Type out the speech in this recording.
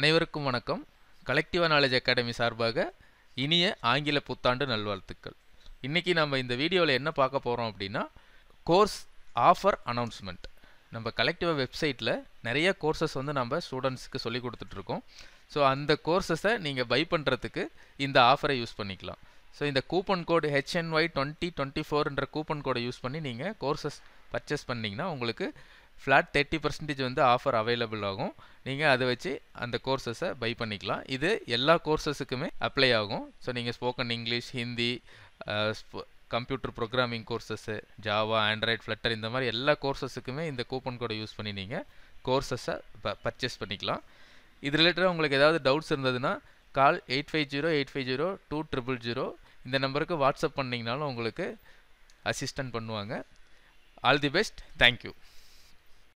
அனைவருக்கும் வணக்கம். கலெக்டிவா knowledge academy சார்பாக இனிய ஆங்கில புத்தாண்டு நல்வாழ்த்துக்கள். இன்னைக்கு நம்ம இந்த வீடியோவில் என்ன பார்க்க போகிறோம் அப்படின்னா, கோர்ஸ் ஆஃபர் அனௌன்ஸ்மெண்ட். நம்ம கலெக்டிவா வெப்சைட்டில் நிறைய கோர்சஸ் நம்ம ஸ்டூடெண்ட்ஸ்க்கு சொல்லி கொடுத்துட்ருக்கோம். ஸோ அந்த கோர்சஸை நீங்கள் பை பண்ணுறதுக்கு இந்த ஆஃபரை யூஸ் பண்ணிக்கலாம். ஸோ இந்த கூப்பன் கோடு HNY2024 கூப்பன் கோடை யூஸ் பண்ணி நீங்கள் கோர்சஸ் பர்ச்சேஸ் பண்ணிங்கன்னா உங்களுக்கு ஃப்ளாட் 30% ஆஃபர் அவைலபிள் ஆகும். நீங்கள் அதை வச்சு அந்த கோர்சஸை பை பண்ணிக்கலாம். இது எல்லா கோர்சஸுக்குமே அப்ளை ஆகும். ஸோ நீங்கள் spoken English, Hindi, computer programming கோர்சஸ்ஸு, Java, Android, flutter இந்த மாதிரி எல்லா கோர்சஸுக்குமே இந்த கூப்பன் கோடை யூஸ் பண்ணி நீங்கள் கோர்சஸை பர்ச்சேஸ் பண்ணிக்கலாம். இது ரிலேட்டடாக உங்களுக்கு ஏதாவது டவுட்ஸ் இருந்ததுன்னா கால் 8508502000 இந்த நம்பருக்கு வாட்ஸ்அப் பண்ணிங்கனாலும் உங்களுக்கு அசிஸ்டன்ட் பண்ணுவாங்க. All the best. தேங்க்யூ.